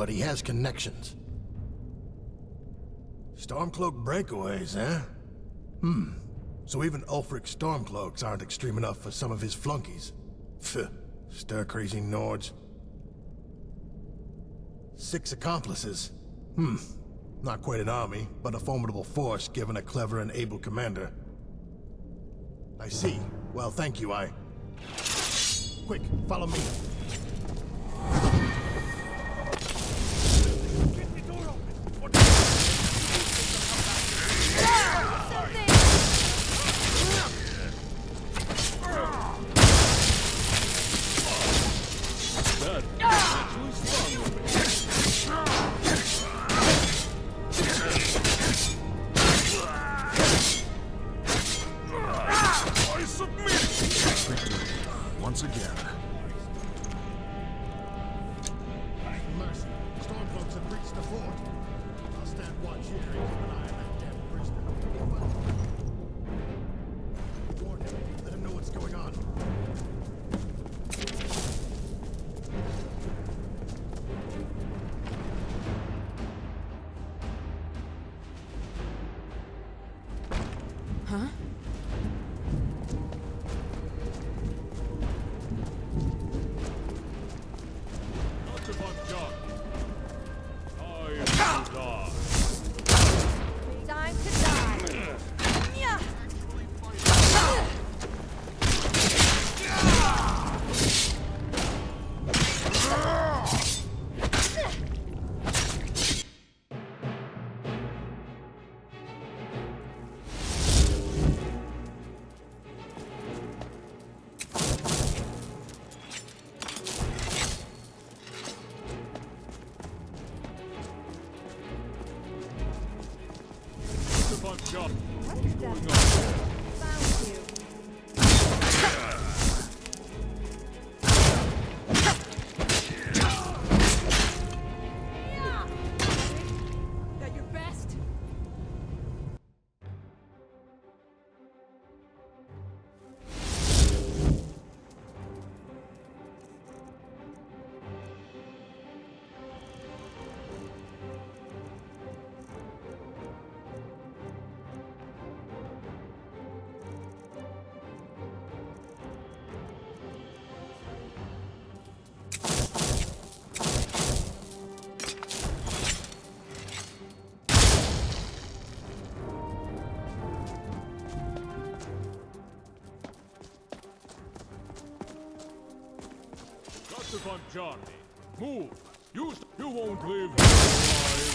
but he has connections. Stormcloak breakaways, eh? So even Ulfric's Stormcloaks aren't extreme enough for some of his flunkies. Pfft, stir-crazy Nords. 6 accomplices. Not quite an army, but a formidable force given a clever and able commander. I see. Well, thank you, Quick, follow me. Get the door open! That actually sprung with me. I submit! Victory, once again. Mercy. Stormcloaks have breached the fort. I'll stand watch here and keep an eye on that damn prisoner. Warn him. Let him know what's going on. Huh? Time to die. Yeah. What is that? Found you. That your best? Johnny, move! You won't live here alive!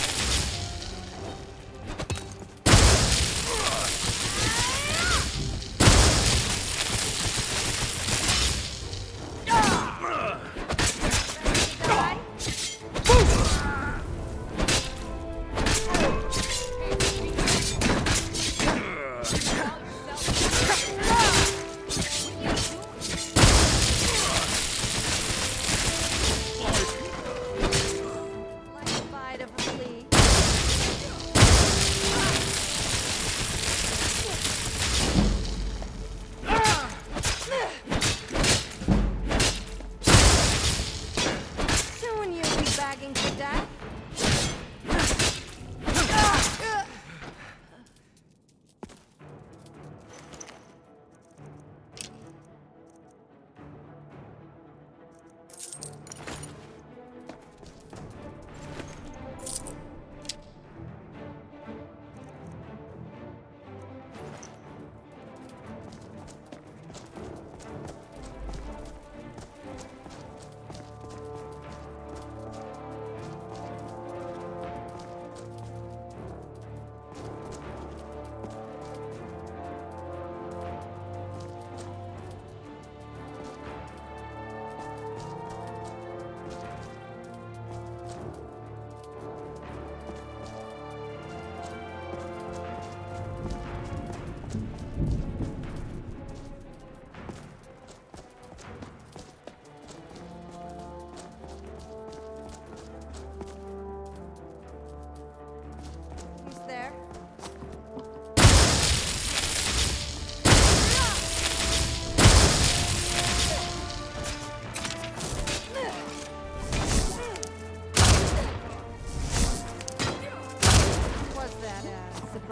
Like a bite of a flea.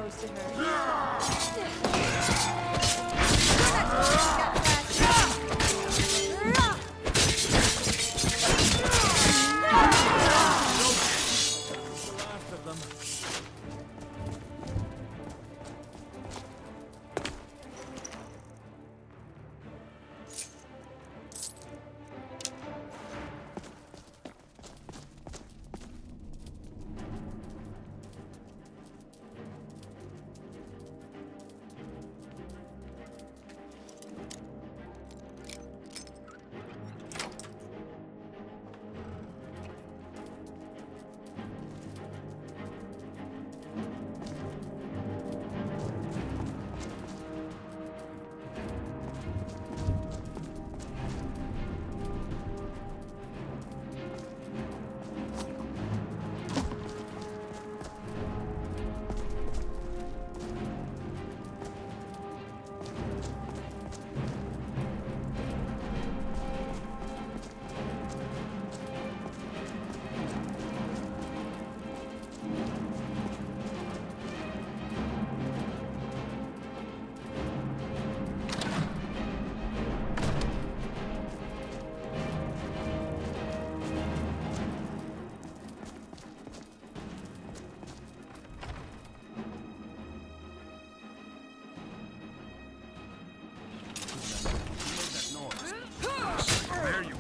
close to her. You're not close to that Last of them. There you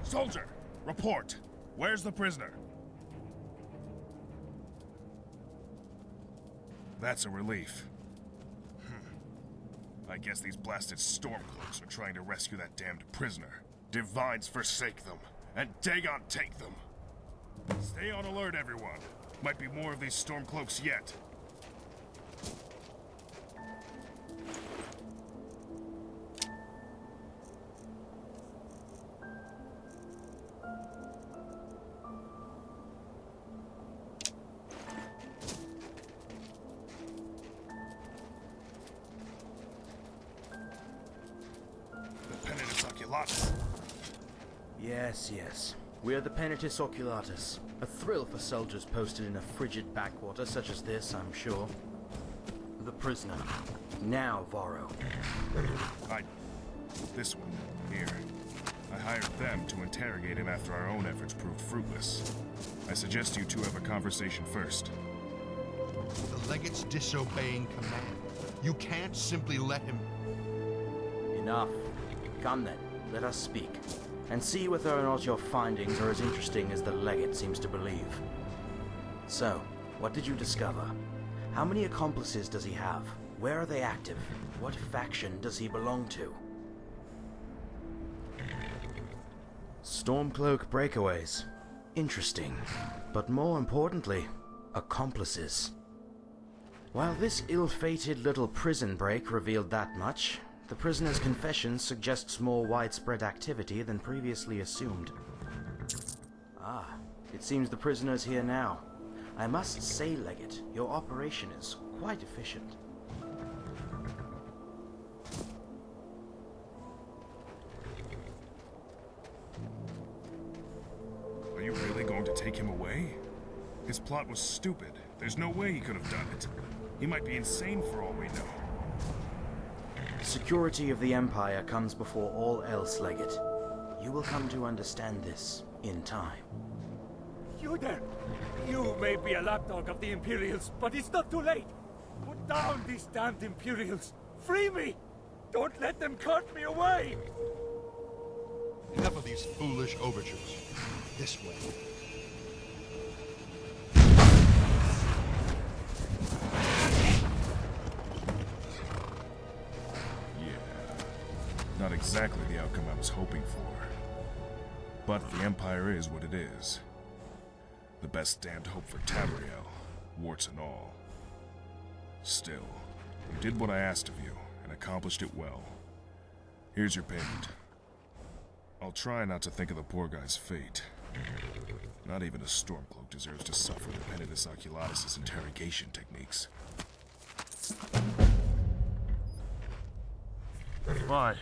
Soldier, report. Where's the prisoner? That's a relief. I guess these blasted Stormcloaks are trying to rescue that damned prisoner. Divines forsake them, and Dagon take them. Stay on alert, everyone. Might be more of these Stormcloaks yet. The Penitus Oculatus. Yes. We're the Penitus Oculatus. A thrill for soldiers posted in a frigid backwater such as this, I'm sure. The prisoner. Now, Varro. This one, here. I hired them to interrogate him after our own efforts proved fruitless. I suggest you two have a conversation first. The legate's disobeying command. You can't simply let him... Enough. Come then, let us speak. And see whether or not your findings are as interesting as the legate seems to believe. So, what did you discover? How many accomplices does he have? Where are they active? What faction does he belong to? Stormcloak breakaways. Interesting. But more importantly, accomplices. While this ill-fated little prison break revealed that much, the prisoner's confession suggests more widespread activity than previously assumed. Ah, it seems the prisoner's here now. I must say, Legate, your operation is quite efficient. Are you really going to take him away? His plot was stupid. There's no way he could have done it. He might be insane for all we know. Security of the Empire comes before all else, Legate. You will come to understand this in time. You there! You may be a lapdog of the Imperials, but it's not too late! Put down these damned Imperials! Free me! Don't let them cart me away! Enough of these foolish overtures. This way. Not exactly the outcome I was hoping for. But the Empire is what it is. The best damned hope for Tamriel, warts and all. Still, you did what I asked of you, and accomplished it well. Here's your payment. I'll try not to think of the poor guy's fate. Not even a Stormcloak deserves to suffer the Penitus Oculatus' interrogation techniques. Why?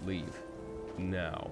leave. Now.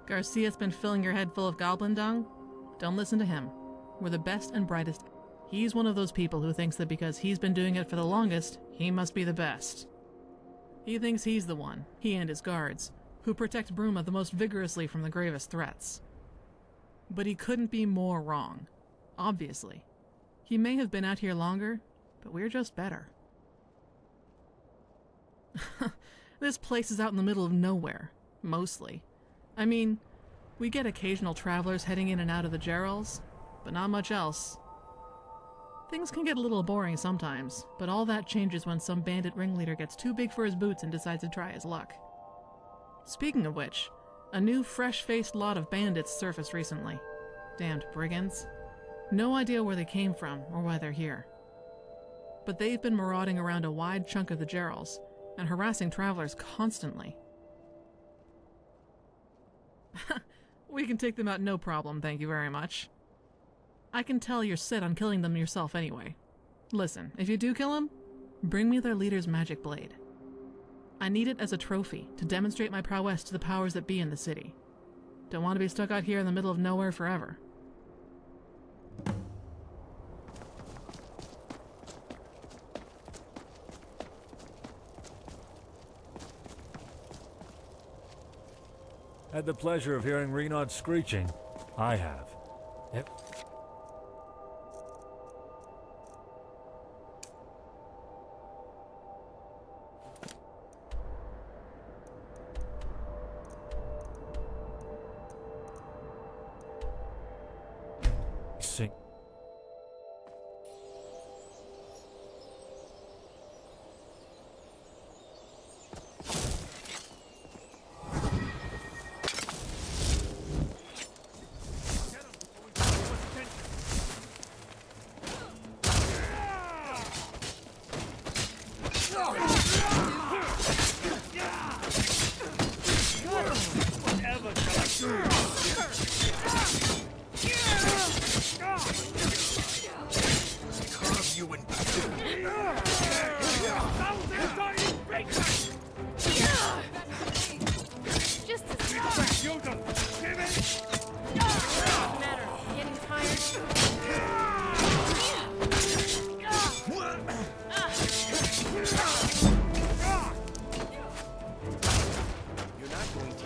Garcia's been filling your head full of goblin dung? Don't listen to him. We're the best and brightest. He's one of those people who thinks that because he's been doing it for the longest, he must be the best. He thinks he's the one, he and his guards, who protect Bruma the most vigorously from the gravest threats. But he couldn't be more wrong. Obviously. He may have been out here longer, but we're just better. This place is out in the middle of nowhere, mostly. I mean, we get occasional travelers heading in and out of the Gerals, but not much else. Things can get a little boring sometimes, but all that changes when some bandit ringleader gets too big for his boots and decides to try his luck. Speaking of which, a new fresh-faced lot of bandits surfaced recently. Damned brigands. No idea where they came from or why they're here. But they've been marauding around a wide chunk of the Gerals and harassing travelers constantly. We can take them out no problem, thank you very much. I can tell you're set on killing them yourself anyway. Listen, if you do kill them, bring me their leader's magic blade. I need it as a trophy to demonstrate my prowess to the powers that be in the city. Don't want to be stuck out here in the middle of nowhere forever. Had the pleasure of hearing Renaud screeching. I have. Yep. Whatever shall I Carve you in Just as You don't give it! doesn't matter. Getting tired. You're not going to.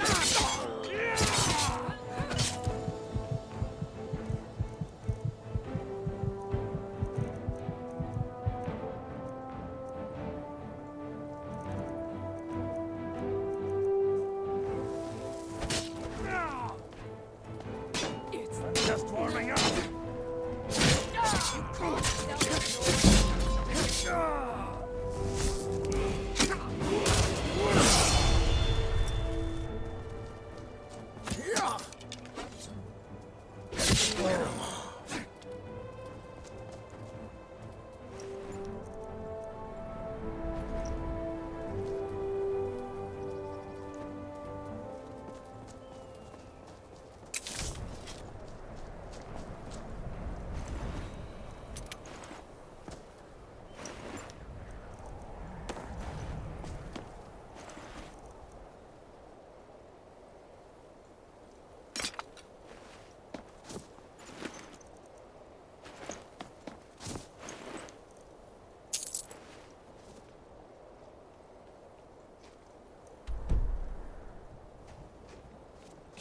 Just warming up.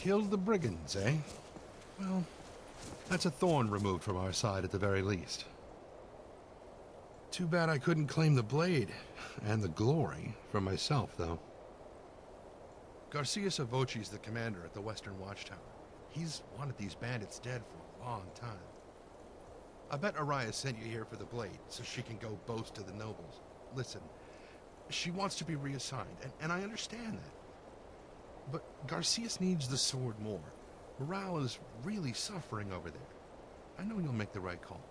Killed the brigands, eh? Well, that's a thorn removed from our side at the very least. Too bad I couldn't claim the blade and the glory for myself, though. Garcia Savoci's the commander at the Western Watchtower. He's wanted these bandits dead for a long time. I bet Araya sent you here for the blade, so she can go boast to the nobles. Listen, she wants to be reassigned, and I understand that. But Garcias needs the sword more. Morale is really suffering over there. I know you'll make the right call.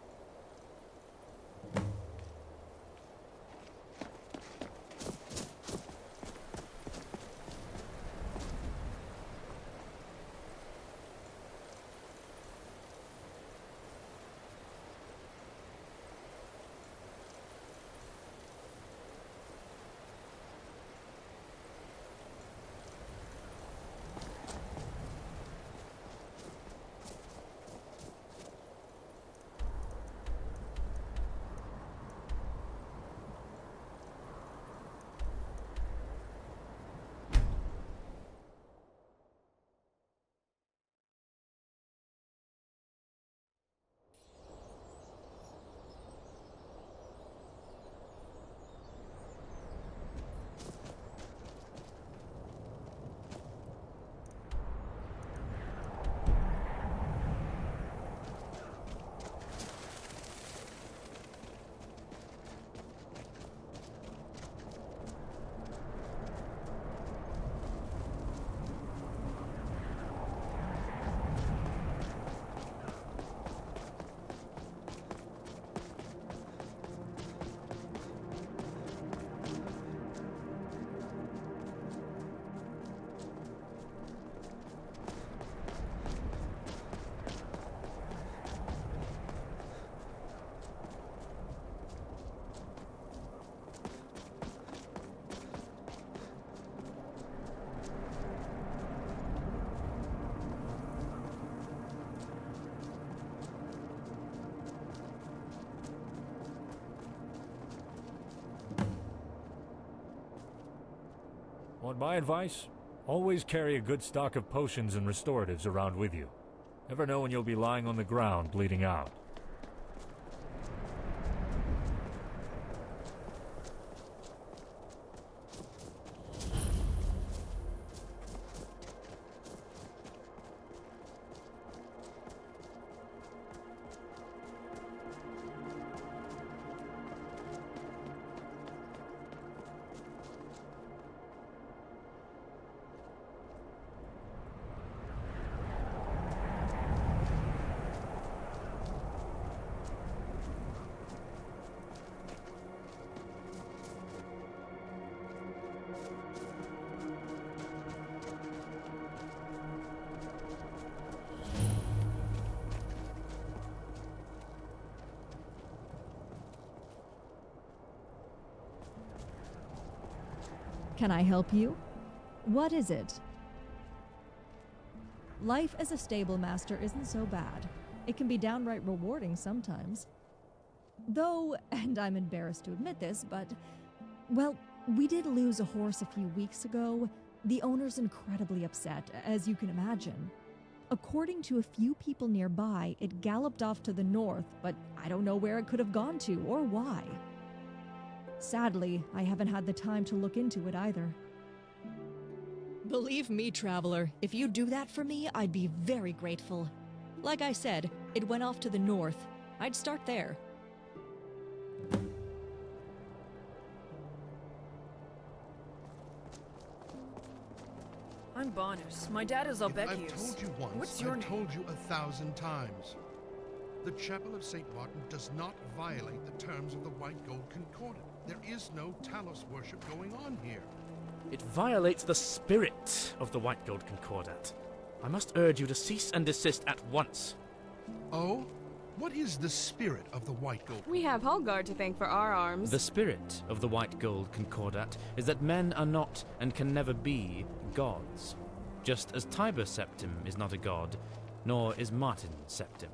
Want my advice? Always carry a good stock of potions and restoratives around with you. Never know when you'll be lying on the ground bleeding out. Can I help you? What is it? Life as a stable master isn't so bad. It can be downright rewarding sometimes. Though, and I'm embarrassed to admit this, but, well, we did lose a horse a few weeks ago. The owner's incredibly upset, as you can imagine. According to a few people nearby, it galloped off to the north, but I don't know where it could have gone to or why. Sadly, I haven't had the time to look into it either. Believe me, traveler, if you do that for me, I'd be very grateful. Like I said, it went off to the north. I'd start there. I'm Bonus. My dad is I've Albekius. told you once, What's your I've name? told you 1,000 times. The Chapel of St. Martin does not violate the terms of the White Gold Concordat. There is no Talos worship going on here. It violates the spirit of the White Gold Concordat. I must urge you to cease and desist at once. Oh? What is the spirit of the White Gold? We have Hallgard to thank for our arms. The spirit of the White Gold Concordat is that men are not and can never be gods. Just as Tiber Septim is not a god, nor is Martin Septim.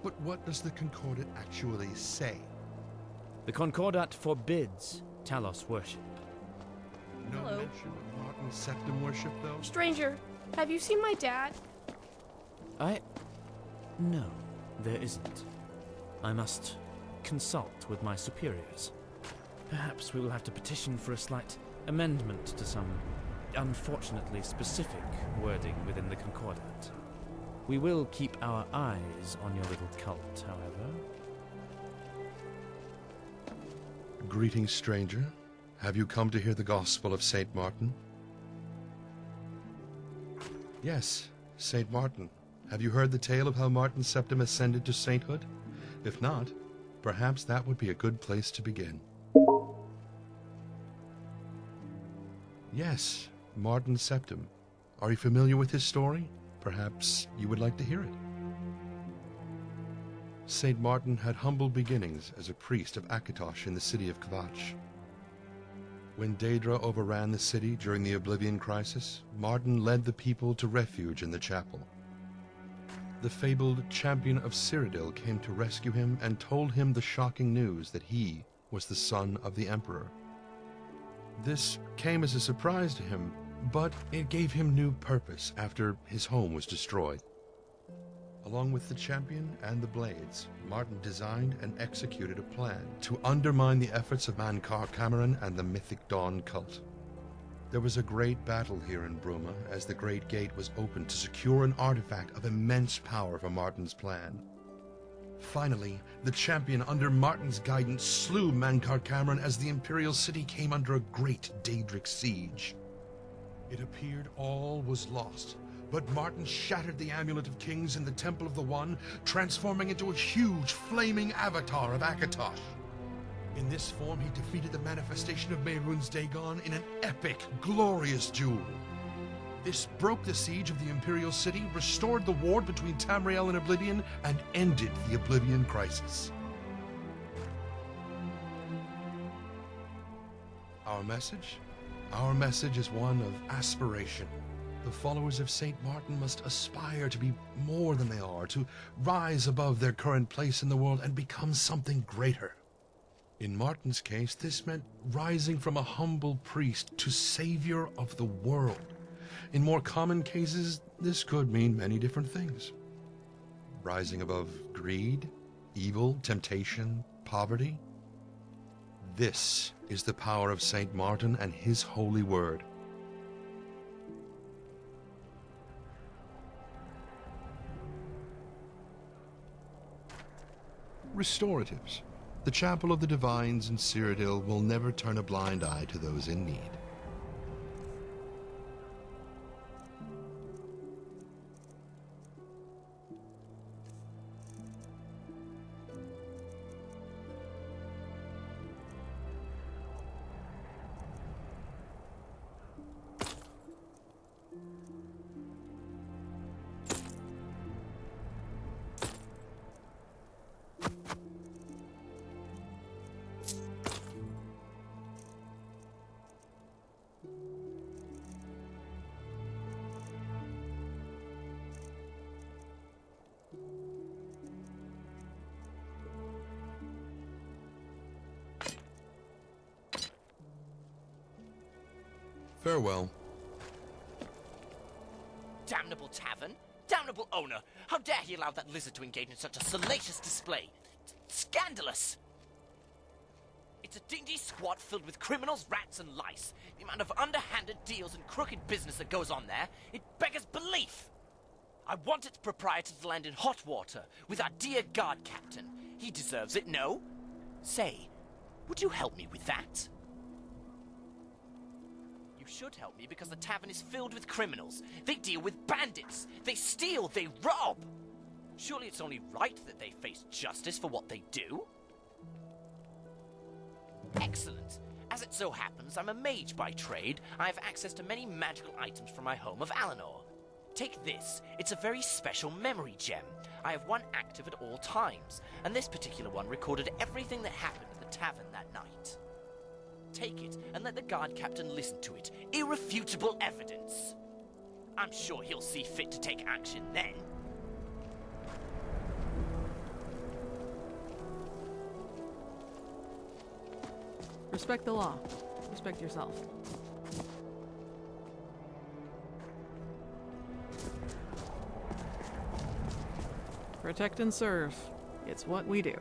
But what does the Concordat actually say? The Concordat forbids Talos worship. No Hello. mention of Martin Septim worship, though? Stranger, have you seen my dad? No, there isn't. I must consult with my superiors. Perhaps we will have to petition for a slight amendment to some unfortunately specific wording within the Concordat. We will keep our eyes on your little cult, however. Greetings, stranger. Have you come to hear the Gospel of St. Martin? Yes, St. Martin. Have you heard the tale of how Martin Septim ascended to sainthood? If not, perhaps that would be a good place to begin. Yes, Martin Septim. Are you familiar with his story? Perhaps you would like to hear it. St. Martin had humble beginnings as a priest of Akatosh in the city of Kvatch. When Daedra overran the city during the Oblivion Crisis, Martin led the people to refuge in the chapel. The fabled champion of Cyrodiil came to rescue him and told him the shocking news that he was the son of the Emperor. This came as a surprise to him, but it gave him new purpose after his home was destroyed. Along with the champion and the blades, Martin designed and executed a plan to undermine the efforts of Mankar Cameron and the Mythic Dawn cult. There was a great battle here in Bruma as the Great Gate was opened to secure an artifact of immense power for Martin's plan. Finally, the champion under Martin's guidance slew Mankar Cameron as the Imperial City came under a great Daedric siege. It appeared all was lost, but Martin shattered the Amulet of Kings in the Temple of the One, transforming into a huge flaming avatar of Akatosh. In this form, he defeated the manifestation of Mehrunes Dagon in an epic, glorious duel. This broke the siege of the Imperial City, restored the war between Tamriel and Oblivion, and ended the Oblivion Crisis. Our message? Our message is one of aspiration. The followers of St. Martin must aspire to be more than they are, to rise above their current place in the world and become something greater. In Martin's case, this meant rising from a humble priest to savior of the world. In more common cases, this could mean many different things. Rising above greed, evil, temptation, poverty. This is the power of St. Martin and his holy word. Restoratives. The Chapel of the Divines in Cyrodiil will never turn a blind eye to those in need. Farewell. Damnable tavern! Damnable owner! How dare he allow that lizard to engage in such a salacious display? Scandalous! It's a dingy squat filled with criminals, rats, and lice. The amount of underhanded deals and crooked business that goes on there, it beggars belief! I want its proprietor to land in hot water with our dear guard captain. He deserves it, no? Say, would you help me with that? You should help me because the tavern is filled with criminals. They deal with bandits. They steal. They rob. Surely it's only right that they face justice for what they do? Excellent. As it so happens, I'm a mage by trade. I have access to many magical items from my home of Alinor. Take this. It's a very special memory gem. I have one active at all times, and this particular one recorded everything that happened at the tavern that night. Take it and let the guard captain listen to it. Irrefutable evidence. I'm sure he'll see fit to take action then. Respect the law. Respect yourself. Protect and serve. It's what we do.